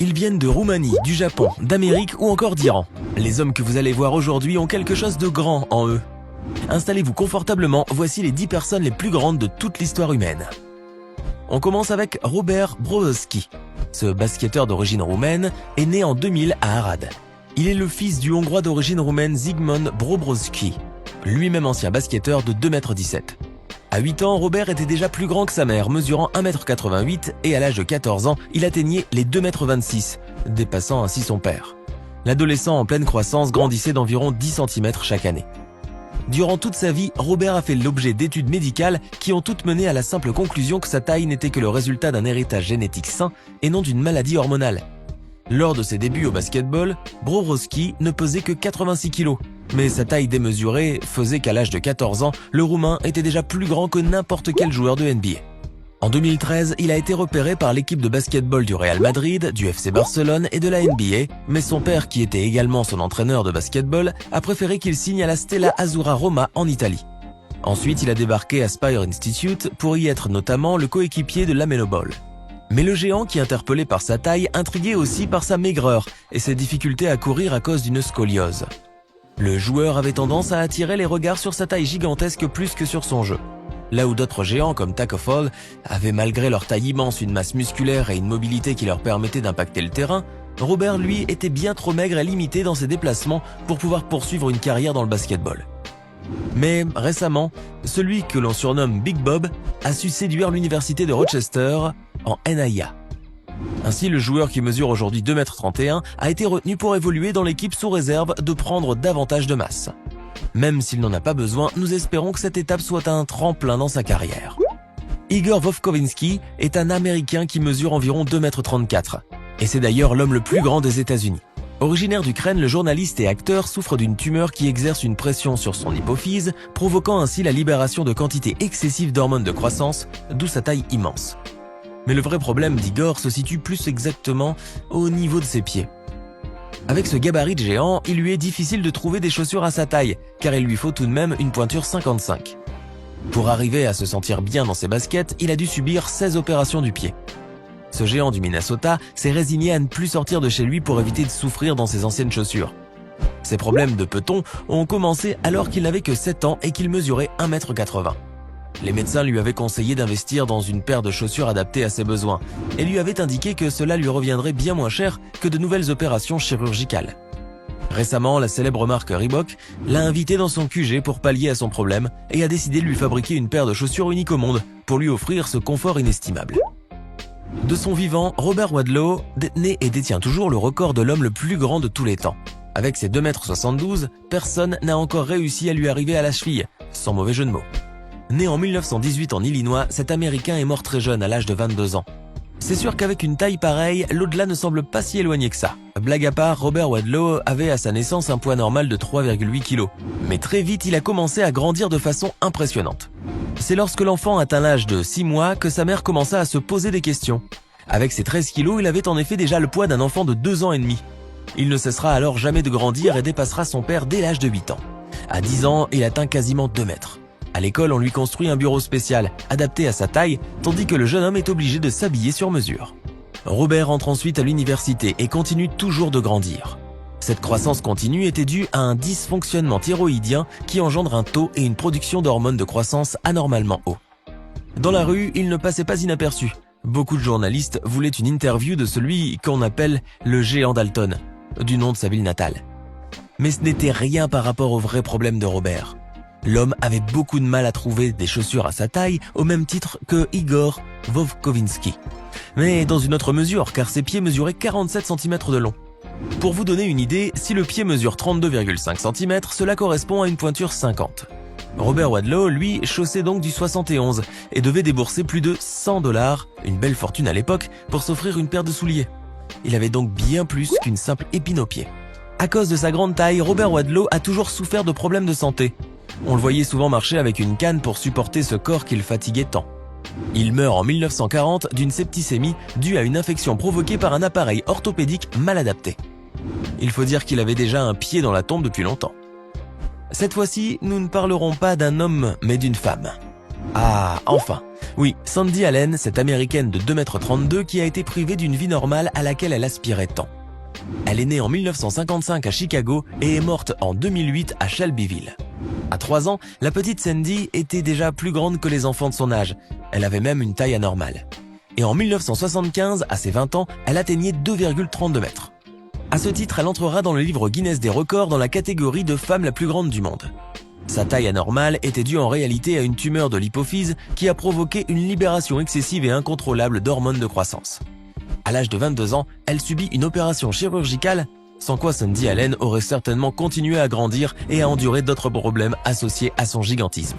Ils viennent de Roumanie, du Japon, d'Amérique ou encore d'Iran. Les hommes que vous allez voir aujourd'hui ont quelque chose de grand en eux. Installez-vous confortablement, voici les 10 personnes les plus grandes de toute l'histoire humaine. On commence avec Robert Brzoski. Ce basketteur d'origine roumaine est né en 2000 à Arad. Il est le fils du Hongrois d'origine roumaine Zsigmond Bobrovsky, lui-même ancien basketteur de 2,17 m. À 8 ans, Robert était déjà plus grand que sa mère, mesurant 1,88 m et à l'âge de 14 ans, il atteignait les 2,26 m, dépassant ainsi son père. L'adolescent en pleine croissance grandissait d'environ 10 cm chaque année. Durant toute sa vie, Robert a fait l'objet d'études médicales qui ont toutes mené à la simple conclusion que sa taille n'était que le résultat d'un héritage génétique sain et non d'une maladie hormonale. Lors de ses débuts au basketball, Bobrovsky ne pesait que 86 kg, mais sa taille démesurée faisait qu'à l'âge de 14 ans, le Roumain était déjà plus grand que n'importe quel joueur de NBA. En 2013, il a été repéré par l'équipe de basketball du Real Madrid, du FC Barcelone et de la NBA, mais son père, qui était également son entraîneur de basketball, a préféré qu'il signe à la Stella Azzurra Roma en Italie. Ensuite, il a débarqué à Spire Institute pour y être notamment le coéquipier de LaMelo Ball. Mais le géant, qui interpellé par sa taille, intrigué aussi par sa maigreur et ses difficultés à courir à cause d'une scoliose. Le joueur avait tendance à attirer les regards sur sa taille gigantesque plus que sur son jeu. Là où d'autres géants comme Taco Fall avaient malgré leur taille immense une masse musculaire et une mobilité qui leur permettait d'impacter le terrain, Robert lui était bien trop maigre et limité dans ses déplacements pour pouvoir poursuivre une carrière dans le basketball. Mais récemment, celui que l'on surnomme Big Bob a su séduire l'université de Rochester en NAIA. Ainsi, le joueur qui mesure aujourd'hui 2,31 m a été retenu pour évoluer dans l'équipe sous réserve de prendre davantage de masse. Même s'il n'en a pas besoin, nous espérons que cette étape soit un tremplin dans sa carrière. Igor Vovkovinsky est un Américain qui mesure environ 2,34 m, et c'est d'ailleurs l'homme le plus grand des États-Unis. Originaire d'Ukraine, le journaliste et acteur souffre d'une tumeur qui exerce une pression sur son hypophyse, provoquant ainsi la libération de quantités excessives d'hormones de croissance, d'où sa taille immense. Mais le vrai problème d'Igor se situe plus exactement au niveau de ses pieds. Avec ce gabarit de géant, il lui est difficile de trouver des chaussures à sa taille, car il lui faut tout de même une pointure 55. Pour arriver à se sentir bien dans ses baskets, il a dû subir 16 opérations du pied. Ce géant du Minnesota s'est résigné à ne plus sortir de chez lui pour éviter de souffrir dans ses anciennes chaussures. Ses problèmes de peton ont commencé alors qu'il n'avait que 7 ans et qu'il mesurait 1,80 m. Les médecins lui avaient conseillé d'investir dans une paire de chaussures adaptées à ses besoins et lui avaient indiqué que cela lui reviendrait bien moins cher que de nouvelles opérations chirurgicales. Récemment, la célèbre marque Reebok l'a invité dans son QG pour pallier à son problème et a décidé de lui fabriquer une paire de chaussures unique au monde pour lui offrir ce confort inestimable. De son vivant, Robert Wadlow détenait et détient toujours le record de l'homme le plus grand de tous les temps. Avec ses 2,72 m, personne n'a encore réussi à lui arriver à la cheville, sans mauvais jeu de mots. Né en 1918 en Illinois, cet Américain est mort très jeune à l'âge de 22 ans. C'est sûr qu'avec une taille pareille, l'au-delà ne semble pas si éloigné que ça. Blague à part, Robert Wadlow avait à sa naissance un poids normal de 3,8 kg. Mais très vite, il a commencé à grandir de façon impressionnante. C'est lorsque l'enfant atteint l'âge de 6 mois que sa mère commença à se poser des questions. Avec ses 13 kg, il avait en effet déjà le poids d'un enfant de 2 ans et demi. Il ne cessera alors jamais de grandir et dépassera son père dès l'âge de 8 ans. À 10 ans, il atteint quasiment 2 mètres. À l'école, on lui construit un bureau spécial, adapté à sa taille, tandis que le jeune homme est obligé de s'habiller sur mesure. Robert entre ensuite à l'université et continue toujours de grandir. Cette croissance continue était due à un dysfonctionnement thyroïdien qui engendre un taux et une production d'hormones de croissance anormalement hauts. Dans la rue, il ne passait pas inaperçu. Beaucoup de journalistes voulaient une interview de celui qu'on appelle le géant Dalton, du nom de sa ville natale. Mais ce n'était rien par rapport au vrai problème de Robert. L'homme avait beaucoup de mal à trouver des chaussures à sa taille, au même titre que Igor Vovkovinsky. Mais dans une autre mesure, car ses pieds mesuraient 47 cm de long. Pour vous donner une idée, si le pied mesure 32,5 cm, cela correspond à une pointure 50. Robert Wadlow, lui, chaussait donc du 71 et devait débourser plus de 100 $, une belle fortune à l'époque, pour s'offrir une paire de souliers. Il avait donc bien plus qu'une simple épine au pied. À cause de sa grande taille, Robert Wadlow a toujours souffert de problèmes de santé. On le voyait souvent marcher avec une canne pour supporter ce corps qu'il fatiguait tant. Il meurt en 1940 d'une septicémie due à une infection provoquée par un appareil orthopédique mal adapté. Il faut dire qu'il avait déjà un pied dans la tombe depuis longtemps. Cette fois-ci, nous ne parlerons pas d'un homme, mais d'une femme. Ah, enfin. Oui, Sandy Allen, cette américaine de 2,32 m qui a été privée d'une vie normale à laquelle elle aspirait tant. Elle est née en 1955 à Chicago et est morte en 2008 à Shelbyville. À 3 ans, la petite Sandy était déjà plus grande que les enfants de son âge. Elle avait même une taille anormale. Et en 1975, à ses 20 ans, elle atteignait 2,32 m. À ce titre, elle entrera dans le livre Guinness des records dans la catégorie de femme la plus grande du monde. Sa taille anormale était due en réalité à une tumeur de l'hypophyse qui a provoqué une libération excessive et incontrôlable d'hormones de croissance. À l'âge de 22 ans, elle subit une opération chirurgicale, sans quoi Sandy Allen aurait certainement continué à grandir et à endurer d'autres problèmes associés à son gigantisme.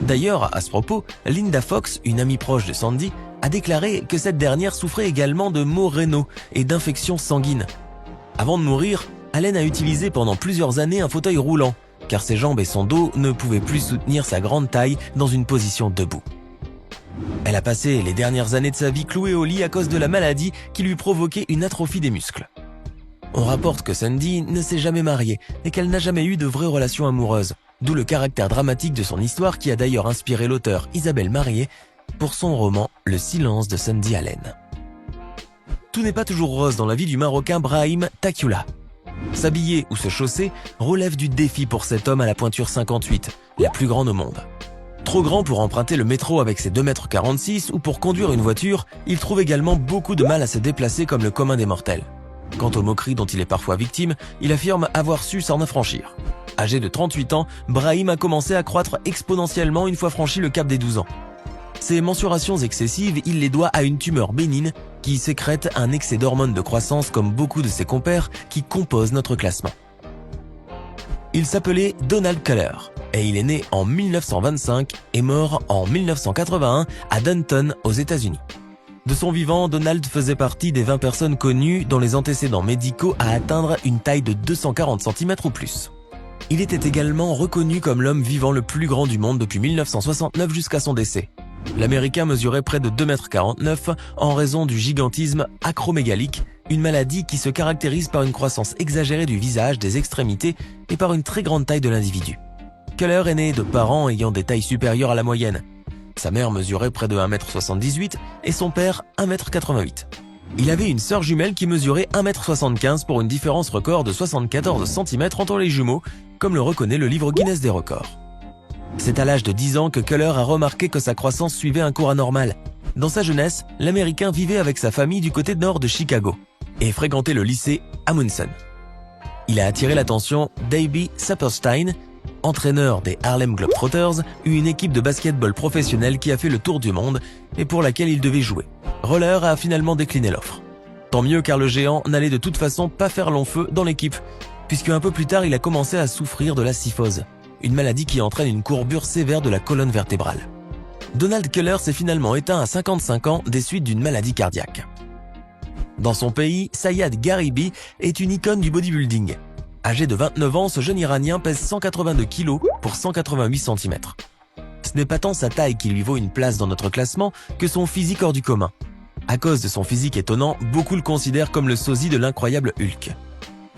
D'ailleurs, à ce propos, Linda Fox, une amie proche de Sandy, a déclaré que cette dernière souffrait également de maux rénaux et d'infections sanguines. Avant de mourir, Allen a utilisé pendant plusieurs années un fauteuil roulant, car ses jambes et son dos ne pouvaient plus soutenir sa grande taille dans une position debout. Elle a passé les dernières années de sa vie clouée au lit à cause de la maladie qui lui provoquait une atrophie des muscles. On rapporte que Sandy ne s'est jamais mariée et qu'elle n'a jamais eu de vraie relation amoureuse, d'où le caractère dramatique de son histoire qui a d'ailleurs inspiré l'auteur Isabelle Marié pour son roman Le silence de Sandy Allen. Tout n'est pas toujours rose dans la vie du Marocain Brahim Takioula. S'habiller ou se chausser relève du défi pour cet homme à la pointure 58, la plus grande au monde. Trop grand pour emprunter le métro avec ses 2,46 m ou pour conduire une voiture, il trouve également beaucoup de mal à se déplacer comme le commun des mortels. Quant aux moqueries dont il est parfois victime, il affirme avoir su s'en affranchir. Âgé de 38 ans, Brahim a commencé à croître exponentiellement une fois franchi le cap des 12 ans. Ces mensurations excessives, il les doit à une tumeur bénigne qui sécrète un excès d'hormones de croissance comme beaucoup de ses compères qui composent notre classement. Il s'appelait Donald Keller et il est né en 1925 et mort en 1981 à Denton aux États-Unis. De son vivant, Donald faisait partie des 20 personnes connues dont les antécédents médicaux à atteindre une taille de 240 cm ou plus. Il était également reconnu comme l'homme vivant le plus grand du monde depuis 1969 jusqu'à son décès. L'Américain mesurait près de 2,49 m en raison du gigantisme acromégalique, une maladie qui se caractérise par une croissance exagérée du visage, des extrémités et par une très grande taille de l'individu. Keller est né de parents ayant des tailles supérieures à la moyenne. Sa mère mesurait près de 1,78 m et son père 1,88 m. Il avait une sœur jumelle qui mesurait 1,75 m pour une différence record de 74 cm entre les jumeaux, comme le reconnaît le livre Guinness des records. C'est à l'âge de 10 ans que Keller a remarqué que sa croissance suivait un cours anormal. Dans sa jeunesse, l'Américain vivait avec sa famille du côté nord de Chicago et fréquentait le lycée Amundsen. Il a attiré l'attention d'Abe Saperstein, entraîneur des Harlem Globetrotters, une équipe de basketball professionnelle qui a fait le tour du monde et pour laquelle il devait jouer. Roller a finalement décliné l'offre. Tant mieux car le géant n'allait de toute façon pas faire long feu dans l'équipe, puisque un peu plus tard il a commencé à souffrir de la syphose, une maladie qui entraîne une courbure sévère de la colonne vertébrale. Donald Keller s'est finalement éteint à 55 ans des suites d'une maladie cardiaque. Dans son pays, Sayad Gharibi est une icône du bodybuilding. Âgé de 29 ans, ce jeune Iranien pèse 182 kg pour 188 cm. Ce n'est pas tant sa taille qui lui vaut une place dans notre classement que son physique hors du commun. À cause de son physique étonnant, beaucoup le considèrent comme le sosie de l'incroyable Hulk.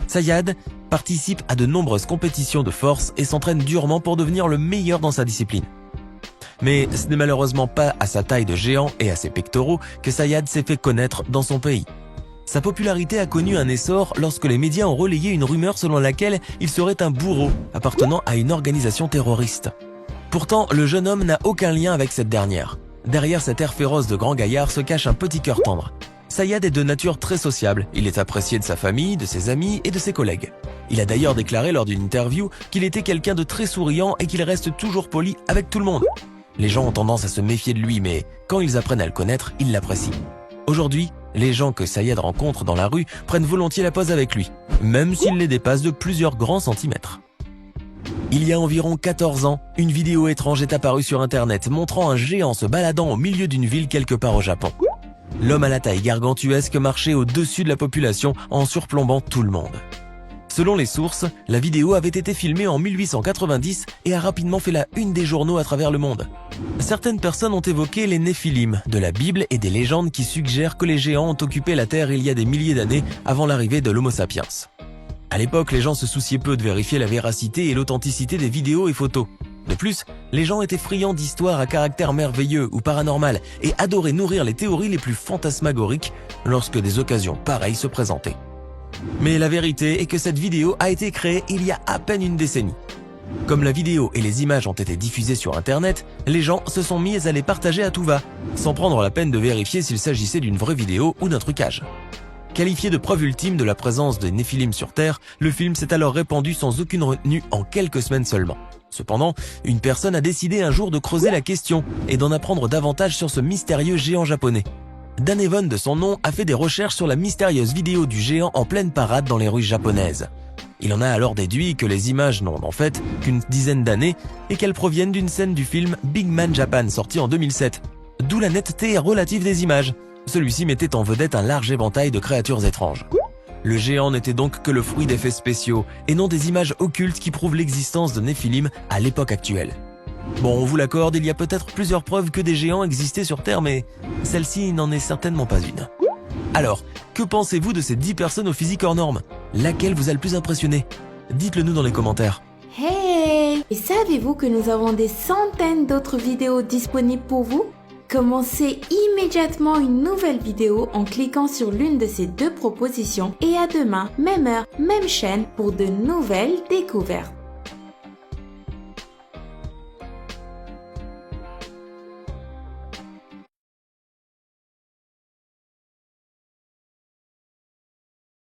Sayad participe à de nombreuses compétitions de force et s'entraîne durement pour devenir le meilleur dans sa discipline. Mais ce n'est malheureusement pas à sa taille de géant et à ses pectoraux que Sayad s'est fait connaître dans son pays. Sa popularité a connu un essor lorsque les médias ont relayé une rumeur selon laquelle il serait un bourreau appartenant à une organisation terroriste. Pourtant, le jeune homme n'a aucun lien avec cette dernière. Derrière cet air féroce de grand gaillard se cache un petit cœur tendre. Sayad est de nature très sociable, il est apprécié de sa famille, de ses amis et de ses collègues. Il a d'ailleurs déclaré lors d'une interview qu'il était quelqu'un de très souriant et qu'il reste toujours poli avec tout le monde. Les gens ont tendance à se méfier de lui, mais quand ils apprennent à le connaître, ils l'apprécient. Aujourd'hui, les gens que Sayad rencontre dans la rue prennent volontiers la pose avec lui, même s'il les dépasse de plusieurs grands centimètres. Il y a environ 14 ans, une vidéo étrange est apparue sur internet montrant un géant se baladant au milieu d'une ville quelque part au Japon. L'homme à la taille gargantuesque marchait au-dessus de la population en surplombant tout le monde. Selon les sources, la vidéo avait été filmée en 1890 et a rapidement fait la une des journaux à travers le monde. Certaines personnes ont évoqué les Néphilim de la Bible et des légendes qui suggèrent que les géants ont occupé la Terre il y a des milliers d'années avant l'arrivée de l'Homo sapiens. À l'époque, les gens se souciaient peu de vérifier la véracité et l'authenticité des vidéos et photos. De plus, les gens étaient friands d'histoires à caractère merveilleux ou paranormal et adoraient nourrir les théories les plus fantasmagoriques lorsque des occasions pareilles se présentaient. Mais la vérité est que cette vidéo a été créée il y a à peine une décennie. Comme la vidéo et les images ont été diffusées sur Internet, les gens se sont mis à les partager à tout va, sans prendre la peine de vérifier s'il s'agissait d'une vraie vidéo ou d'un trucage. Qualifié de preuve ultime de la présence des Néphilim sur Terre, le film s'est alors répandu sans aucune retenue en quelques semaines seulement. Cependant, une personne a décidé un jour de creuser la question et d'en apprendre davantage sur ce mystérieux géant japonais. Dan Evon, de son nom, a fait des recherches sur la mystérieuse vidéo du géant en pleine parade dans les rues japonaises. Il en a alors déduit que les images n'ont en fait qu'une dizaine d'années et qu'elles proviennent d'une scène du film Big Man Japan sorti en 2007. D'où la netteté relative des images. Celui-ci mettait en vedette un large éventail de créatures étranges. Le géant n'était donc que le fruit d'effets spéciaux et non des images occultes qui prouvent l'existence de Néphilim à l'époque actuelle. Bon, on vous l'accorde, il y a peut-être plusieurs preuves que des géants existaient sur Terre, mais celle-ci n'en est certainement pas une. Alors, que pensez-vous de ces 10 personnes au physique hors norme? Laquelle vous a le plus impressionné? Dites-le nous dans les commentaires. Hey! Et savez-vous que nous avons des centaines d'autres vidéos disponibles pour vous? Commencez immédiatement une nouvelle vidéo en cliquant sur l'une de ces 2 propositions et à demain, même heure, même chaîne pour de nouvelles découvertes.